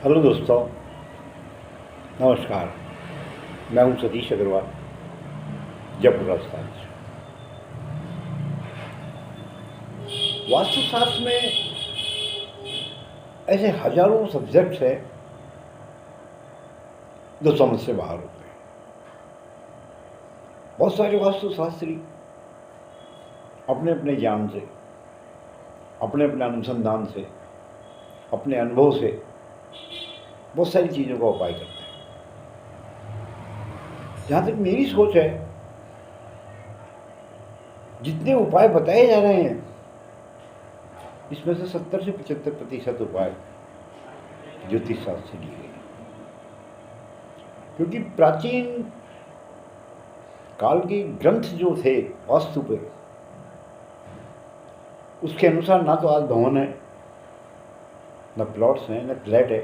Hello दोस्तों, नमस्कार। मैं हूं सतीश अग्रवाल, जयपुर राजस्थान से। वास्तुशास्त्र में ऐसे हजारों सब्जेक्ट्स हैं जो समझ से बाहर होते हैं। बहुत सारे वास्तुशास्त्री अपने अपने ज्ञान से, अपने अपने अनुसंधान से, अपने अनुभव से बहुत सारी चीज़ों का उपाय करते हैं। जहाँ तक मेरी सोच है, जितने उपाय बताए जा रहे हैं इसमें से 70 से 75% उपाय ज्योतिष शास्त्र से लिए गए, क्योंकि प्राचीन काल के ग्रंथ जो थे वास्तु पे, उसके अनुसार ना तो आज भवन है, न प्लॉट्स हैं, न फ्लैट है,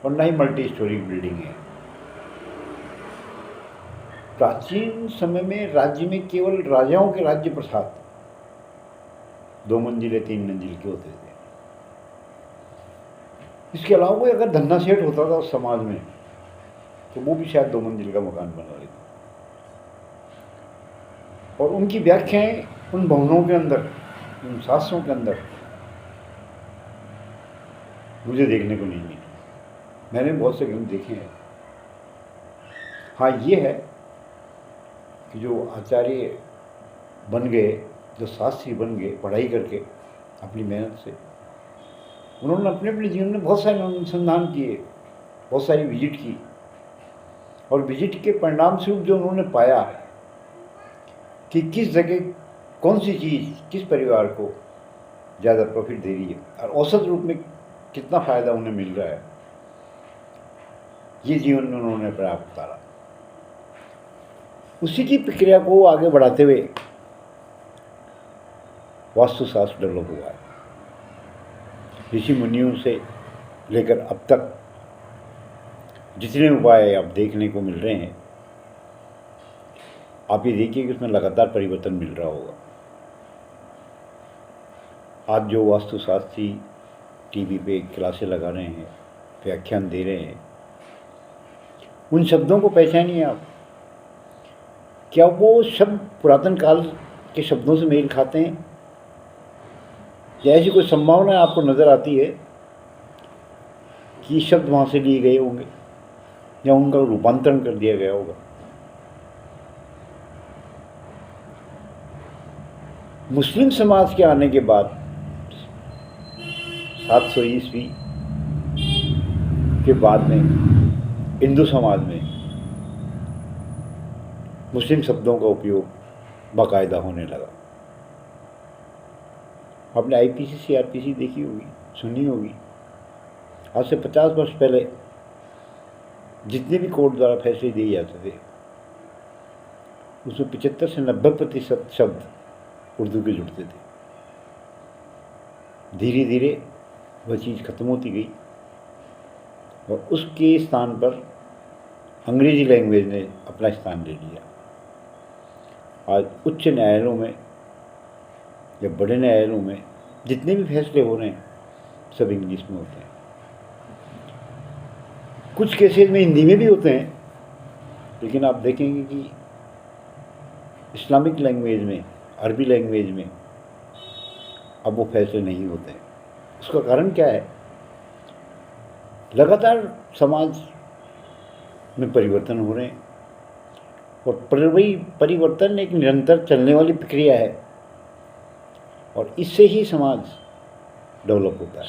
और न ही मल्टी स्टोरी बिल्डिंग है। प्राचीन समय में राज्य में केवल राजाओं के राज्य प्रसाद 2 मंजिले 3 मंजिल के होते थे। इसके अलावा कोई अगर धन्ना सेठ होता था उस समाज में तो वो भी शायद 2 मंजिल का मकान बना लेता। और उनकी व्याख्याएं उन भवनों के अंदर, उन शास्त्रों के अंदर मुझे देखने को नहीं मिली। मैंने बहुत से ग्रंथ देखे हैं। हाँ, ये है कि जो आचार्य बन गए, जो शास्त्री बन गए पढ़ाई करके अपनी मेहनत से, उन्होंने अपने अपने जीवन में बहुत सारे अनुसंधान किए, बहुत सारी विजिट की, और विजिट के परिणाम स्वरूप जो उन्होंने पाया कि किस जगह कौन सी चीज़ किस परिवार को ज़्यादा प्रॉफिट दे रही है और औसत रूप में कितना फ़ायदा उन्हें मिल रहा है, ये जीवन में उन्होंने प्राप्त उतारा। उसी की प्रक्रिया को आगे बढ़ाते हुए वास्तुशास्त्र डेवलप हुआ है। ऋषि मुनियों से लेकर अब तक जितने उपाय आप देखने को मिल रहे हैं, आप ये देखिए कि उसमें लगातार परिवर्तन मिल रहा होगा। आज जो वास्तुशास्त्री टीवी पे क्लासें लगा रहे हैं, व्याख्यान दे रहे हैं, उन शब्दों को पहचानिए आप। क्या वो शब्द पुरातन काल के शब्दों से मेल खाते हैं, या ऐसी कोई संभावना आपको नज़र आती है कि शब्द वहाँ से लिए गए होंगे या उनका रूपांतरण कर दिया गया होगा? मुस्लिम समाज के आने के बाद 700 ईस्वी के बाद में हिंदू समाज में मुस्लिम शब्दों का उपयोग बाकायदा होने लगा। आपने आईपीसी सीआरपीसी देखी होगी, सुनी होगी। आज से 50 वर्ष पहले जितने भी कोर्ट द्वारा फैसले दिए जाते थे, उसमें 75 से 90% शब्द उर्दू के जुड़ते थे। धीरे धीरे वह चीज़ खत्म होती गई और उसके स्थान पर अंग्रेजी लैंग्वेज ने अपना स्थान ले लिया। आज उच्च न्यायालयों में या बड़े न्यायालयों में जितने भी फैसले हो रहे हैं सब इंग्लिश में होते हैं। कुछ केसेस में हिंदी में भी होते हैं, लेकिन आप देखेंगे कि इस्लामिक लैंग्वेज में, अरबी लैंग्वेज में अब वो फैसले नहीं होते हैं। उसका कारण क्या है? लगातार समाज में परिवर्तन हो रहे हैं, और परिवर्तन एक निरंतर चलने वाली प्रक्रिया है, और इससे ही समाज डेवलप होता है।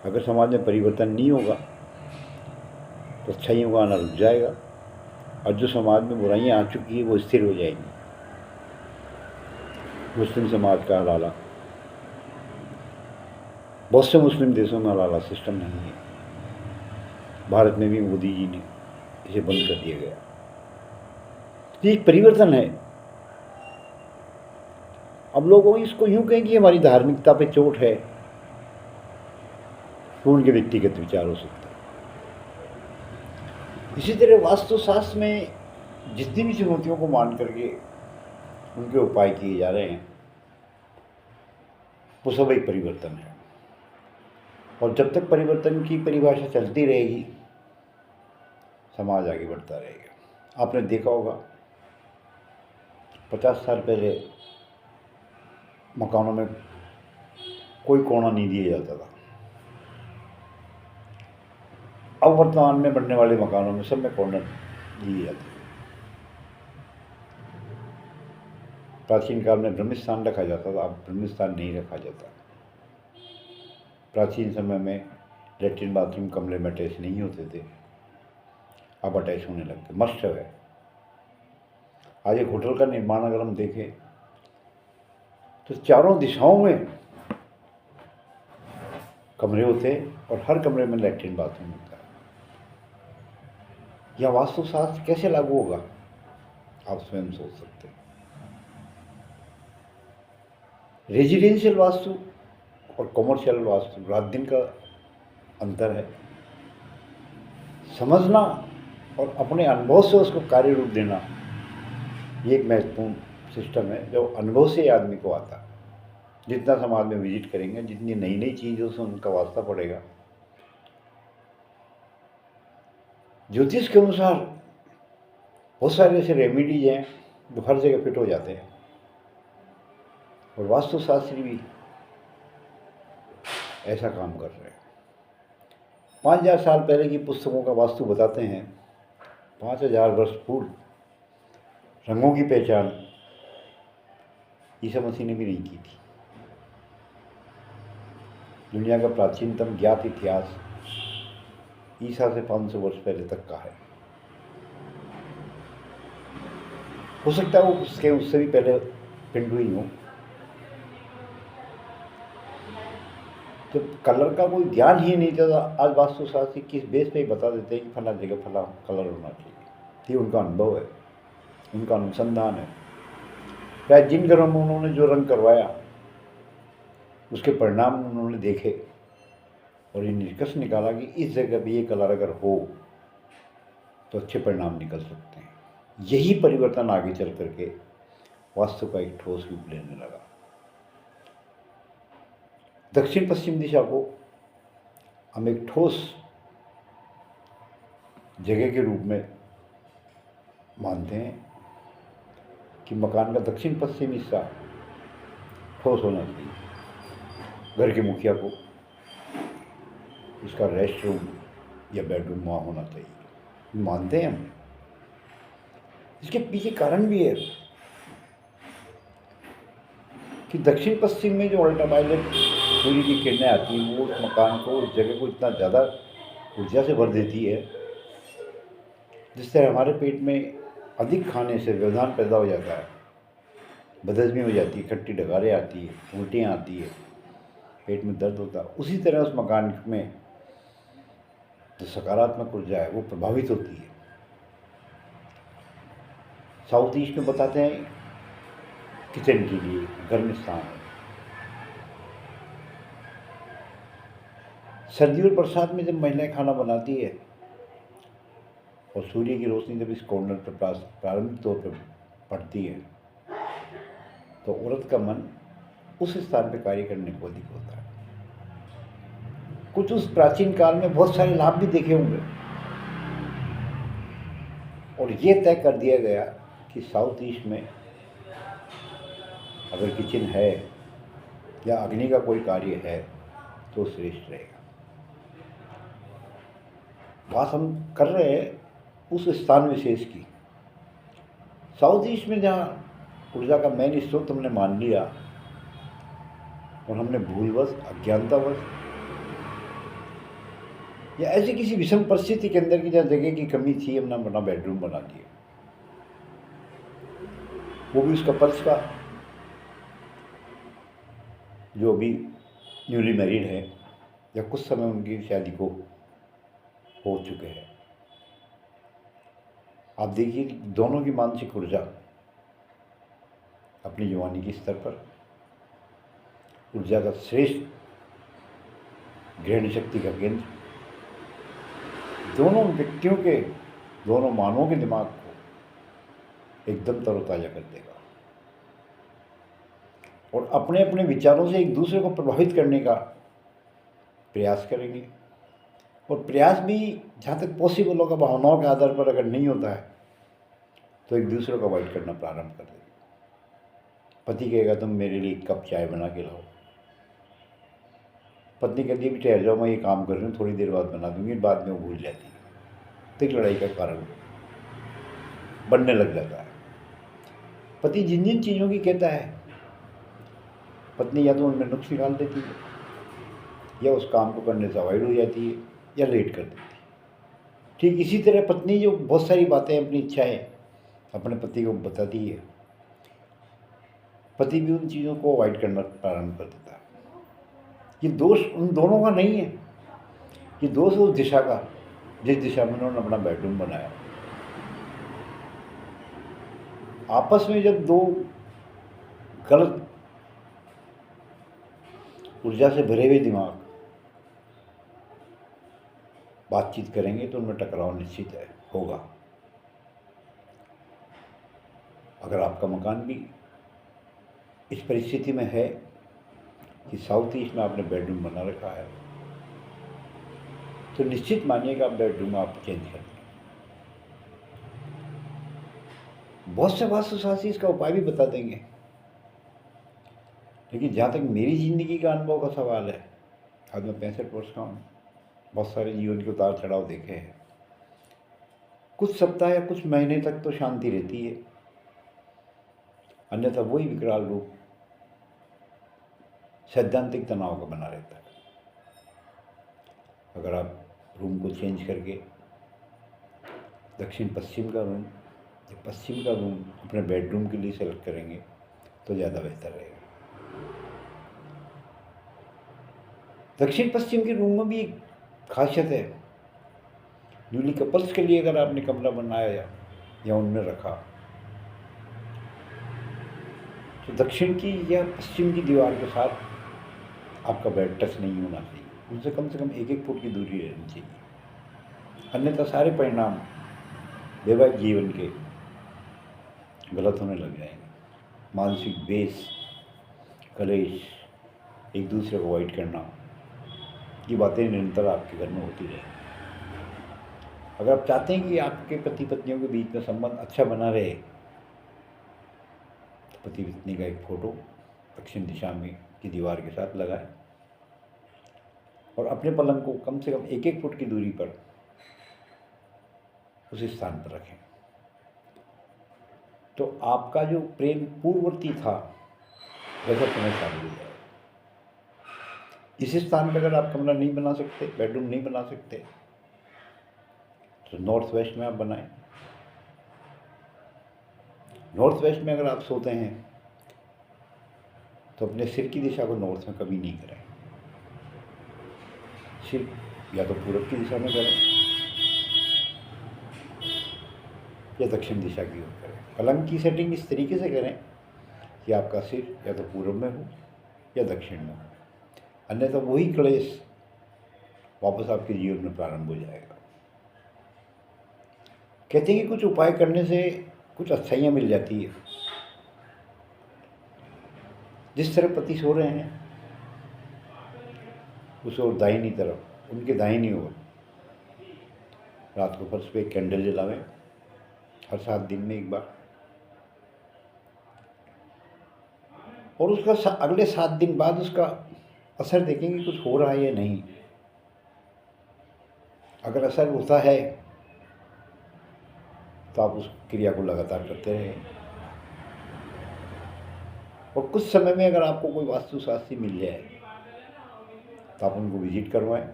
अगर समाज में परिवर्तन नहीं होगा तो अच्छाइयों का आना रुक जाएगा, और जो समाज में बुराइयां आ चुकी है वो स्थिर हो जाएंगी। मुस्लिम समाज का हलाला, बहुत से मुस्लिम देशों में हलाला सिस्टम नहीं है। भारत में भी मोदी जी ने इसे बंद कर दिया गया। ये एक परिवर्तन है। अब लोगों इसको यूं कहें कि हमारी धार्मिकता पे चोट है, तो उनके व्यक्तिगत विचार हो सकते हैं। इसी तरह वास्तुशास्त्र में जितनी भी चुनौतियों को मान करके उनके उपाय किए जा रहे हैं, वो सब एक परिवर्तन है। और जब तक परिवर्तन की परिभाषा चलती रहेगी, समाज आगे बढ़ता रहेगा। आपने देखा होगा 50 साल पहले मकानों में कोई कोना नहीं दिया जाता था। अब वर्तमान में बनने वाले मकानों में सब में कॉर्नर दिए जाते हैं। प्राचीन काल में ब्रह्मस्थान रखा जाता था, अब ब्रह्मस्थान नहीं रखा जाता। प्राचीन समय में लेट्रिन बाथरूम कमरे में अटैच नहीं होते थे, अब अटैच होने लग गए, मस्ट है। आज एक होटल का निर्माण अगर हम देखें तो चारों दिशाओं में कमरे होते हैं और हर कमरे में लेट्रिन बाथरूम होता है। यह वास्तुशास्त्र कैसे लागू होगा, आप स्वयं सोच सकते हैं। रेजिडेंशियल वास्तु और कॉमर्शियल वास्तु रात दिन का अंतर है। समझना और अपने अनुभव से उसको कार्य रूप देना, ये एक महत्वपूर्ण सिस्टम है जो अनुभव से आदमी को आता है। जितना समाज में विजिट करेंगे, जितनी नई नई चीज़ों से उनका वास्ता पड़ेगा। ज्योतिष के अनुसार बहुत सारे ऐसे रेमेडीज हैं जो हर जगह फिट हो जाते हैं, और वास्तुशास्त्री भी ऐसा काम कर रहे हैं। 5000 साल पहले की पुस्तकों का वास्तु बताते हैं 5000 वर्ष पूर्व रंगों की पहचान ईसा मसीह ने भी नहीं की थी। दुनिया का प्राचीनतम ज्ञात इतिहास ईसा से 500 वर्ष पहले तक का है। हो सकता है वो पुस्तकें उससे भी पहले प्रिंट हुई हों। तो कलर का कोई ज्ञान ही नहीं था, आज वास्तुशास्त्री किस बेस पे ही बता देते हैं कि फला जगह फला कलर होना चाहिए। ये उनका अनुभव है, उनका अनुसंधान है। या जिन घरों में उन्होंने जो रंग करवाया उसके परिणाम उन्होंने देखे और ये निष्कर्ष निकाला कि इस जगह भी ये कलर अगर हो तो अच्छे परिणाम निकल सकते हैं। यही परिवर्तन आगे चल करके वास्तु का एक ठोस रूप लेने लगा। दक्षिण पश्चिम दिशा को हम एक ठोस जगह के रूप में मानते हैं कि मकान का दक्षिण पश्चिम हिस्सा ठोस होना चाहिए। घर के मुखिया को उसका रेस्ट रूम या बेडरूम वहाँ होना चाहिए, मानते हैं हम। इसके पीछे कारण भी है कि दक्षिण पश्चिम में जो अल्ट्रावायलेट सूर्य की किरणें आती हैं वो उस मकान को, उस जगह को इतना ज़्यादा ऊर्जा से भर देती है जिससे हमारे पेट में अधिक खाने से व्यवधान पैदा हो जाता है, बदहज़मी हो जाती है, खट्टी डगारें आती है, उल्टियाँ आती है, पेट में दर्द होता है। उसी तरह उस मकान में जो सकारात्मक ऊर्जा है वो प्रभावित होती है। साउथ ईस्ट में बताते हैं किचन के लिए गर्म स्थान है। सर्दी और बरसात में जब महिलाएं खाना बनाती है और सूर्य की रोशनी जब इस कॉर्नर पर प्रारंभिक तौर पर पड़ती है तो औरत का मन उस स्थान पर कार्य करने को अधिक होता है। कुछ उस प्राचीन काल में बहुत सारे लाभ भी देखे होंगे और ये तय कर दिया गया कि साउथ ईस्ट में अगर किचन है या अग्नि का कोई कार्य है तो श्रेष्ठ रहेगा। बात हम कर रहे हैं उस स्थान विशेष की। साउथ ईस्ट में जहाँ ऊर्जा का मेन स्रोत हमने मान लिया और हमने भूलवश, अज्ञानतावश या ऐसी किसी विषम परिस्थिति के अंदर की जहाँ जगह की कमी थी, हमने अपना बेडरूम बना दिया, वो भी उसका पर्स का जो अभी न्यूली मैरिड है या कुछ समय उनकी शादी को हो चुके हैं। आप देखिए दोनों की मानसिक ऊर्जा अपनी जवानी के स्तर पर ऊर्जा का श्रेष्ठ ग्रहण शक्ति का केंद्र दोनों व्यक्तियों के, दोनों मानवों के दिमाग को एकदम तरोताजा कर देगा और अपने अपने विचारों से एक दूसरे को प्रभावित करने का प्रयास करेंगे। और प्रयास भी जहाँ तक पॉसिबल होगा भावनाओं के आधार पर अगर नहीं होता है तो एक दूसरे को अवॉइड करना प्रारंभ कर देंगे। पति कहेगा तुम मेरे लिए एक कप चाय बना के लाओ, पत्नी कहती है भी ठहर जाओ, मैं ये काम कर रही हूँ, थोड़ी देर बाद बना दूंगी, बाद में वो भूल जाती है, तो एक लड़ाई का कारण बनने लग जाता है। पति जिन जिन चीज़ों की कहता है पत्नी या तो उनमें नुक्स निकाल देती है, या उस काम को करने से अवॉइड हो जाती है, या लेट कर देती है। ठीक इसी तरह पत्नी जो बहुत सारी बातें अपनी इच्छाएं अपने पति को बताती है, पति भी उन चीज़ों को अवॉइड करना प्रारंभ कर देता है। ये दोष उन दोनों का नहीं है, ये दोष उस दिशा का जिस दिशा में उन्होंने अपना बेडरूम बनाया। आपस में जब दो गलत ऊर्जा से भरे हुए दिमाग बातचीत करेंगे तो उनमें टकराव निश्चित है होगा। अगर आपका मकान भी इस परिस्थिति में है कि साउथ ईस्ट में आपने बेडरूम बना रखा है, तो निश्चित मानिएगा आप बेडरूम आप चेंज कर दें। बहुत से वास्तुशास्त्री इसका उपाय भी बता देंगे, लेकिन जहाँ तक मेरी ज़िंदगी का अनुभव का सवाल है, आज मैं 65 वर्ष का हूँ, बहुत सारे जीवन के उतार चढ़ाव देखे हैं। कुछ सप्ताह या कुछ महीने तक तो शांति रहती है, अन्यथा वही विकराल रूप सैद्धांतिक तनाव का बना रहता है। अगर आप रूम को चेंज करके दक्षिण पश्चिम का रूम या पश्चिम का रूम अपने बेडरूम के लिए सेलेक्ट करेंगे तो ज़्यादा बेहतर रहेगा। दक्षिण पश्चिम के रूम में भी एक खासियत है। न्यूली कपल्स के लिए अगर आपने कमरा बनाया या उनमें रखा तो दक्षिण की या पश्चिम की दीवार के साथ आपका बेड टच नहीं होना चाहिए, उनसे कम से कम 1-1 फुट की दूरी रहनी चाहिए, अन्यथा सारे परिणाम वैवाहिक जीवन के गलत होने लग जाएंगे। मानसिक बेस, कलेश, एक दूसरे को अवॉइड करना, ये बातें निरंतर आपके घर में होती रहें। अगर आप चाहते हैं कि आपके पति पत्नियों के बीच में संबंध अच्छा बना रहे तो पति पत्नी का एक फोटो दक्षिण दिशा में की दीवार के साथ लगाएं और अपने पलंग को कम से कम 1-1 फुट की दूरी पर उस स्थान पर रखें। तो आपका जो प्रेम पूर्ववर्ती था वैसा समय चालू हो जाएगा। इस स्थान पर अगर आप कमरा नहीं बना सकते, बेडरूम नहीं बना सकते, तो नॉर्थ वेस्ट में आप बनाएं। नॉर्थ वेस्ट में अगर आप सोते हैं तो अपने सिर की दिशा को नॉर्थ में कभी नहीं करें। सिर या तो पूरब की दिशा में करें या दक्षिण दिशा की ओर करें। पलंग की सेटिंग इस तरीके से करें कि आपका सिर या तो पूरब में हो या दक्षिण में हो, अन्यथा वही क्लेश वापस आपके जीवन में प्रारंभ हो जाएगा। कहते हैं कि कुछ उपाय करने से कुछ अच्छाइयाँ मिल जाती है। जिस तरह पति सो रहे हैं उस ओर दाहिनी तरफ, उनके दाहिनी ओर रात को फर्श पे एक कैंडल जलावें हर 7 दिन में एक बार, और उसका अगले 7 दिन बाद उसका असर देखेंगे कुछ हो रहा है या नहीं। अगर असर होता है तो आप उस क्रिया को लगातार करते रहें, और कुछ समय में अगर आपको कोई वास्तुशास्त्री मिल जाए तो आप उनको विजिट करवाएं।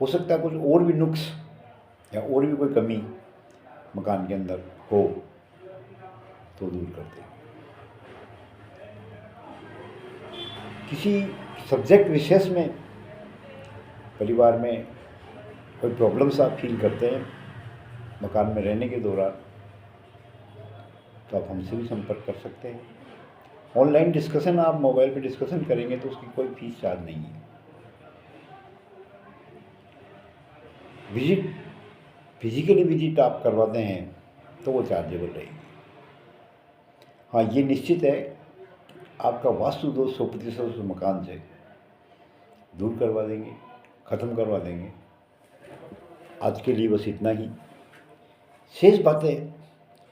हो सकता है कुछ और भी नुक्स या और भी कोई कमी मकान के अंदर हो तो दूर कर दें। किसी सब्जेक्ट विशेष में परिवार में कोई प्रॉब्लम्स आप फील करते हैं मकान में रहने के दौरान, तो आप हमसे भी संपर्क कर सकते हैं। ऑनलाइन डिस्कशन आप मोबाइल पे डिस्कशन करेंगे तो उसकी कोई फीस चार्ज नहीं है। विजिट फिजिकली विजिट आप करवाते हैं तो वो चार्जेबल रहेगी। हाँ, ये निश्चित है आपका वास्तु दोष 100% उस मकान से दूर करवा देंगे, ख़त्म करवा देंगे। आज के लिए बस इतना ही। शेष बातें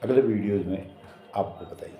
अगले वीडियोज़ में आपको बताइए।